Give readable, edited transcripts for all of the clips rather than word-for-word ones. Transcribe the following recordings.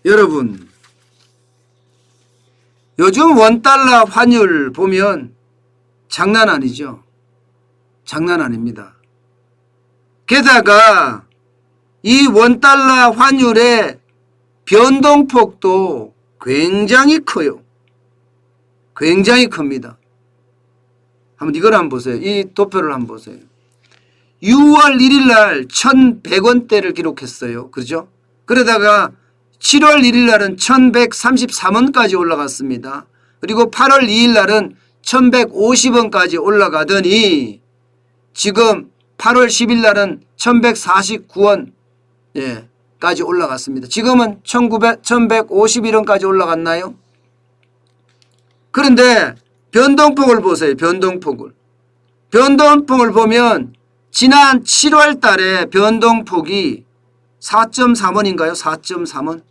여러분, 요즘 원달러 환율 보면 장난 아니죠. 장난 아닙니다. 게다가 이 원달러 환율의 변동폭도 굉장히 커요. 굉장히 큽니다. 한번 이걸 한번 보세요. 이 도표를 한번 보세요. 6월 1일 날 1,100원대를 기록했어요. 그렇죠? 그러다가 7월 1일 날은 1,133원까지 올라갔습니다. 그리고 8월 2일 날은 1,150원까지 올라가더니 지금 8월 10일 날은 1,149원 까지 올라갔습니다. 지금은 1,151원까지 올라갔나요? 그런데 변동폭을 보세요. 변동폭을. 변동폭을 보면 지난 7월 달에 변동폭이 4.3원인가요? 4.3원?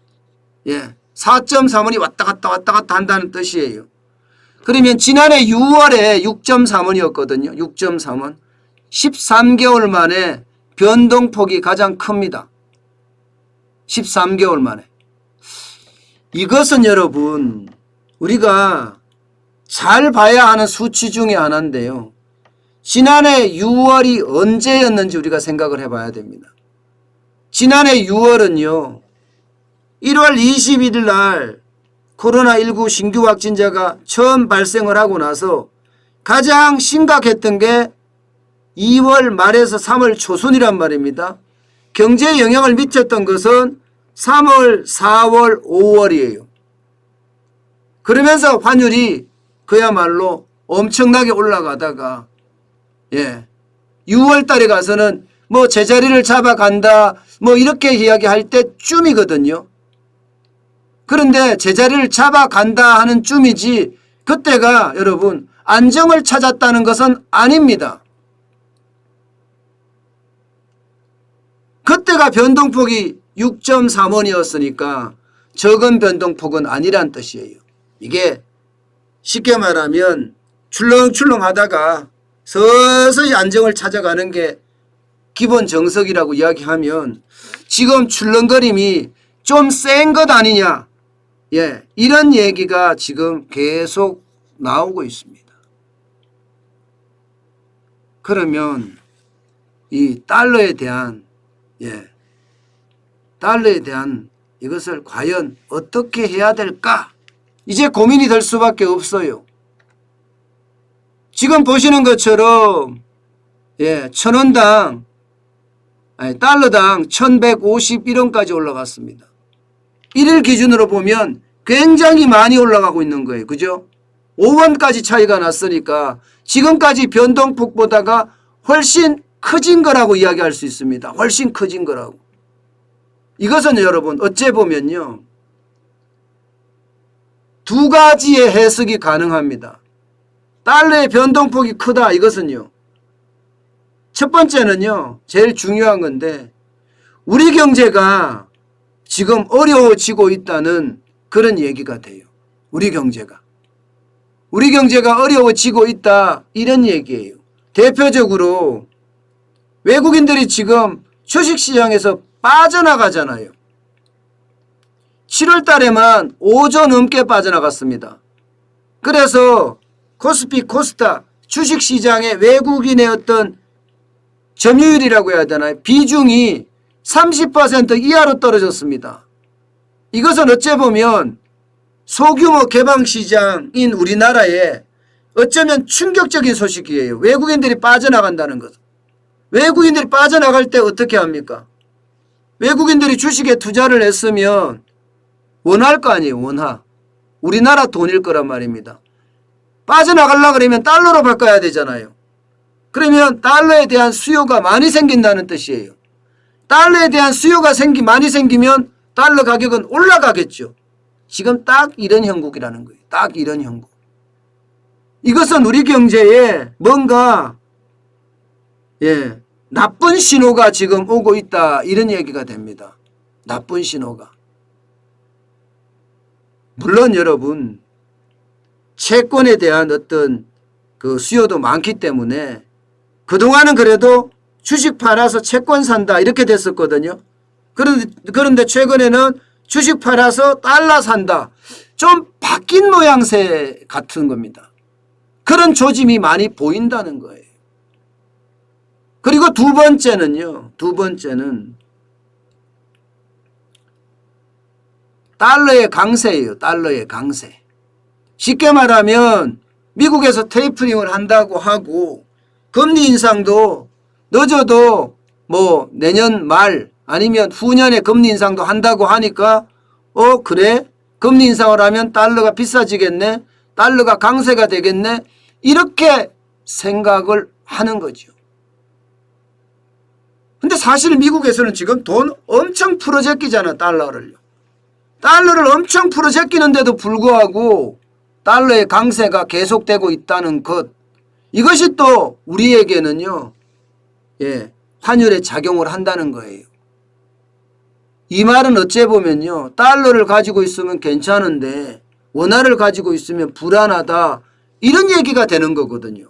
4.3원이 왔다 갔다 한다는 뜻이에요. 그러면 지난해 6월에 6.3원이었거든요. 6.3원. 13개월 만에 변동폭이 가장 큽니다. 13개월 만에. 이것은 여러분 우리가 잘 봐야 하는 수치 중에 하나인데요. 지난해 6월이 언제였는지 우리가 생각을 해봐야 됩니다. 지난해 6월은요. 1월 21일 날 코로나19 신규 확진자가 처음 발생을 하고 나서 가장 심각했던 게 2월 말에서 3월 초순이란 말입니다. 경제에 영향을 미쳤던 것은 3월, 4월, 5월이에요. 그러면서 환율이 그야말로 엄청나게 올라가다가 6월 달에 가서는 뭐 제자리를 잡아간다 뭐 이렇게 이야기할 때쯤이거든요. 그런데 제자리를 잡아간다 하는 쯤이지 그때가 여러분 안정을 찾았다는 것은 아닙니다. 그때가 변동폭이 6.3원이었으니까 적은 변동폭은 아니란 뜻이에요. 이게 쉽게 말하면 출렁출렁 하다가 서서히 안정을 찾아가는 게 기본 정석이라고 이야기하면 지금 출렁거림이 좀 센 것 아니냐. 이런 얘기가 지금 계속 나오고 있습니다. 그러면 이 달러에 대한 이것을 과연 어떻게 해야 될까? 이제 고민이 될 수밖에 없어요. 지금 보시는 것처럼 달러당 1,151원까지 올라갔습니다. 1일 기준으로 보면 굉장히 많이 올라가고 있는 거예요. 그죠? 5원까지 차이가 났으니까 지금까지 변동폭보다가 훨씬 커진 거라고 이야기할 수 있습니다. 훨씬 커진 거라고. 이것은 여러분 어째 보면요. 두 가지의 해석이 가능합니다. 달러의 변동폭이 크다 이것은요. 첫 번째는요. 제일 중요한 건데 우리 경제가 지금 어려워지고 있다는 그런 얘기가 돼요. 우리 경제가 어려워지고 있다 이런 얘기예요. 대표적으로 외국인들이 지금 주식시장에서 빠져나가잖아요. 7월 달에만 5조 넘게 빠져나갔습니다. 그래서 코스피 코스닥 주식시장의 외국인의 어떤 점유율이라고 해야 되나요? 비중이 30% 이하로 떨어졌습니다. 이것은 어째 보면 소규모 개방시장인 우리나라에 어쩌면 충격적인 소식이에요. 외국인들이 빠져나간다는 것. 외국인들이 빠져나갈 때 어떻게 합니까? 외국인들이 주식에 투자를 했으면 원화일 거 아니에요. 원화. 우리나라 돈일 거란 말입니다. 빠져나가려고 그러면 달러로 바꿔야 되잖아요. 그러면 달러에 대한 수요가 많이 생긴다는 뜻이에요. 달러에 대한 수요가 많이 생기면 달러 가격은 올라가겠죠. 지금 딱 이런 형국이라는 거예요. 딱 이런 형국. 이것은 우리 경제에 뭔가 나쁜 신호가 지금 오고 있다 이런 얘기가 됩니다. 나쁜 신호가. 물론 여러분 채권에 대한 어떤 그 수요도 많기 때문에 그동안은 그래도 주식 팔아서 채권 산다 이렇게 됐었거든요. 그런데 최근에는 주식 팔아서 달러 산다. 좀 바뀐 모양새 같은 겁니다. 그런 조짐이 많이 보인다는 거예요. 그리고 두 번째는요. 두 번째는 달러의 강세예요. 달러의 강세. 쉽게 말하면 미국에서 테이퍼링을 한다고 하고 금리 인상도 늦어도 뭐 내년 말 아니면 후년에 금리 인상도 한다고 하니까 그래? 금리 인상을 하면 달러가 비싸지겠네? 달러가 강세가 되겠네? 이렇게 생각을 하는 거죠. 근데 사실 미국에서는 지금 돈 엄청 풀어제끼잖아. 달러를 엄청 풀어제끼는데도 불구하고 달러의 강세가 계속되고 있다는 것, 이것이 또 우리에게는요 환율에 작용을 한다는 거예요. 이 말은 어째 보면요 달러를 가지고 있으면 괜찮은데 원화를 가지고 있으면 불안하다, 이런 얘기가 되는 거거든요.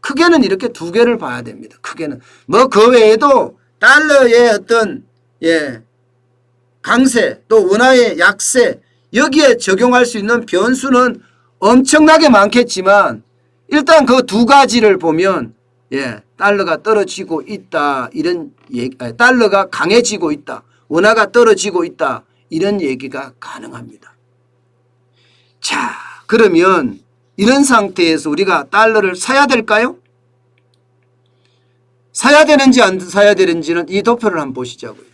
크게는 이렇게 두 개를 봐야 됩니다. 크게는 뭐 그 외에도 달러의 어떤 강세 또 원화의 약세, 여기에 적용할 수 있는 변수는 엄청나게 많겠지만 일단 그 두 가지를 보면 달러가 떨어지고 있다, 이런 얘기, 달러가 강해지고 있다, 원화가 떨어지고 있다, 이런 얘기가 가능합니다. 자, 그러면 이런 상태에서 우리가 달러를 사야 될까요? 사야 되는지 안 사야 되는지는 이 도표를 한번 보시자고요.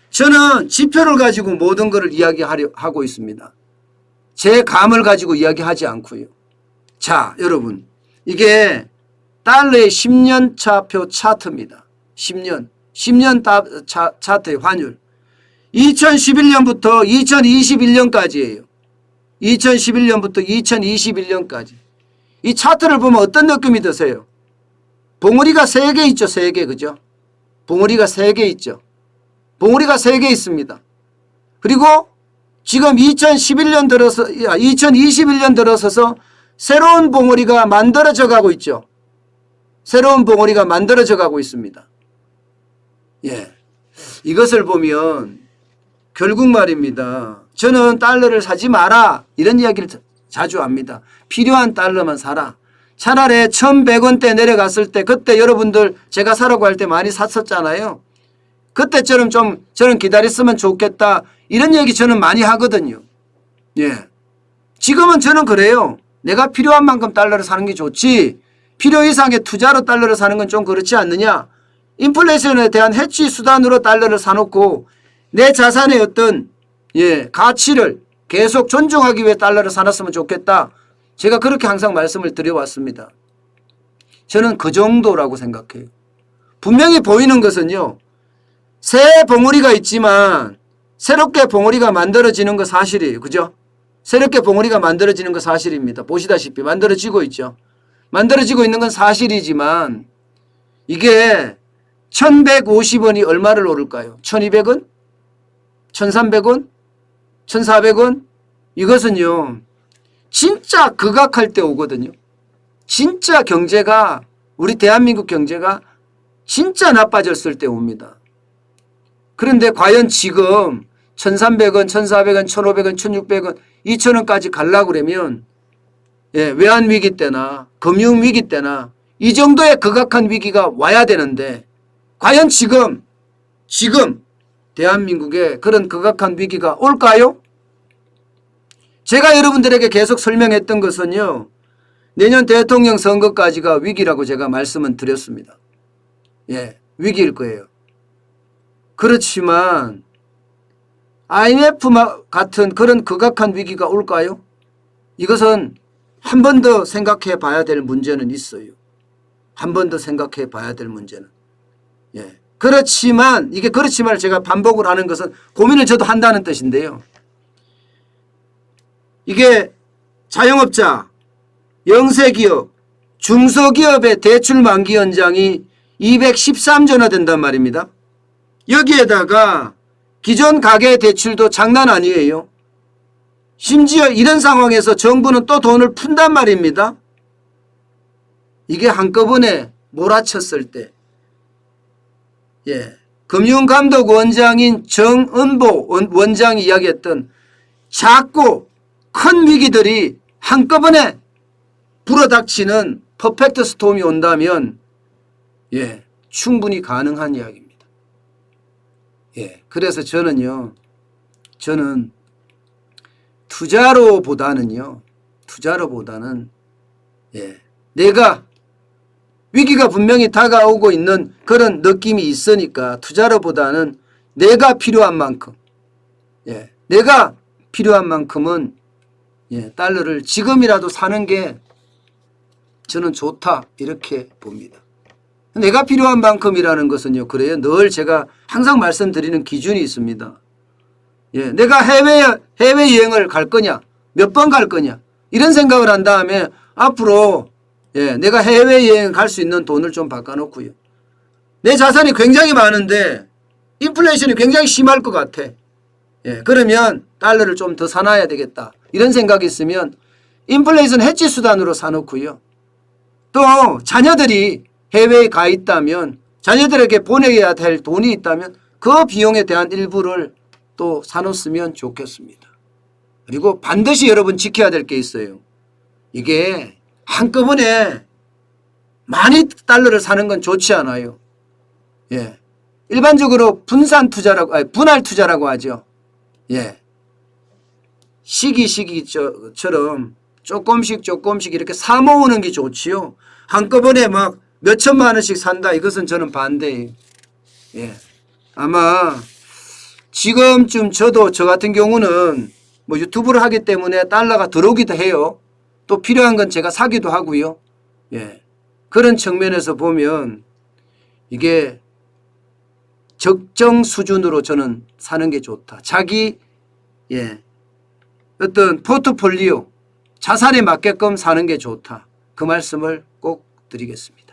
저는 지표를 가지고 모든 것을 이야기하고 있습니다. 제 감을 가지고 이야기하지 않고요. 자, 여러분, 이게 달러의 10년 차표 차트입니다. 10년 차트의 환율. 2011년부터 2021년까지예요. 2011년부터 2021년까지. 이 차트를 보면 어떤 느낌이 드세요? 봉우리가 3개 있죠. 3개. 그죠? 봉우리가 3개 있죠. 봉우리가 3개 있습니다. 그리고 지금 2021년 들어서서 새로운 봉우리가 만들어져 가고 있죠. 새로운 봉우리가 만들어져 가고 있습니다. 이것을 보면 결국 말입니다. 저는 달러를 사지 마라, 이런 이야기를 자주 합니다. 필요한 달러만 사라. 차라리 1,100원대 내려갔을 때 그때 여러분들 제가 사라고 할 때 많이 샀었잖아요. 그때처럼 좀 저는 기다렸으면 좋겠다, 이런 얘기 저는 많이 하거든요. 지금은 저는 그래요. 내가 필요한 만큼 달러를 사는 게 좋지, 필요 이상의 투자로 달러를 사는 건 좀 그렇지 않느냐. 인플레이션에 대한 해치 수단으로 달러를 사놓고 내 자산의 어떤 가치를 계속 존중하기 위해 달러를 사놨으면 좋겠다. 제가 그렇게 항상 말씀을 드려왔습니다. 저는 그 정도라고 생각해요. 분명히 보이는 것은요, 새 봉우리가 있지만 새롭게 봉우리가 만들어지는 거 사실이에요. 그죠? 새롭게 봉우리가 만들어지는 거 사실입니다. 보시다시피 만들어지고 있죠. 만들어지고 있는 건 사실이지만 이게 1,150원이 얼마를 오를까요? 1,200원? 1,300원? 1,400원? 이것은요 진짜 극악할 때 오거든요. 진짜 경제가, 우리 대한민국 경제가 진짜 나빠졌을 때 옵니다. 그런데 과연 지금 1,300원, 1,400원, 1,500원, 1,600원, 2,000원까지 가려고 그러면 외환위기 때나 금융위기 때나 이 정도의 극악한 위기가 와야 되는데 과연 지금 대한민국에 그런 극악한 위기가 올까요? 제가 여러분들에게 계속 설명했던 것은요, 내년 대통령 선거까지가 위기라고 제가 말씀은 드렸습니다. 위기일 거예요. 그렇지만 IMF 같은 그런 극악한 위기가 올까요? 이것은 한 번 더 생각해 봐야 될 문제는 있어요. 한 번 더 생각해 봐야 될 문제는. 그렇지만 이게 그렇지만 제가 반복을 하는 것은 고민을 저도 한다는 뜻인데요. 이게 자영업자, 영세기업, 중소기업의 대출 만기 연장이 213조나 된단 말입니다. 여기에다가 기존 가계 대출도 장난 아니에요. 심지어 이런 상황에서 정부는 또 돈을 푼단 말입니다. 이게 한꺼번에 몰아쳤을 때 금융감독원장인 정은보 원장이 이야기했던 작고 큰 위기들이 한꺼번에 불어닥치는 퍼펙트 스톰이 온다면 충분히 가능한 이야기입니다. 그래서 저는 투자로보다는 내가 위기가 분명히 다가오고 있는 그런 느낌이 있으니까 투자로보다는 내가 필요한 만큼 내가 필요한 만큼은 달러를 지금이라도 사는 게 저는 좋다 이렇게 봅니다. 내가 필요한 만큼이라는 것은요. 그래요. 늘 제가 항상 말씀드리는 기준이 있습니다. 내가 해외여행을 갈 거냐 몇 번 갈 거냐 이런 생각을 한 다음에 앞으로 내가 해외여행 갈 수 있는 돈을 좀 바꿔놓고요. 내 자산이 굉장히 많은데 인플레이션이 굉장히 심할 것 같아. 그러면 달러를 좀 더 사놔야 되겠다. 이런 생각이 있으면 인플레이션 해지 수단으로 사놓고요. 또 자녀들이 해외에 가 있다면 자녀들에게 보내야 될 돈이 있다면 그 비용에 대한 일부를 또 사놓으면 좋겠습니다. 그리고 반드시 여러분 지켜야 될 게 있어요. 이게 한꺼번에 많이 달러를 사는 건 좋지 않아요. 일반적으로 분할 투자라고 하죠. 시기처럼 조금씩 이렇게 사 모으는 게 좋지요. 한꺼번에 막 몇천만 원씩 산다. 이것은 저는 반대예요. 아마 지금쯤 저 같은 경우는 뭐 유튜브를 하기 때문에 달러가 들어오기도 해요. 또 필요한 건 제가 사기도 하고요. 그런 측면에서 보면 이게 적정 수준으로 저는 사는 게 좋다. 자기 어떤 포트폴리오 자산에 맞게끔 사는 게 좋다. 그 말씀을 꼭 드리겠습니다.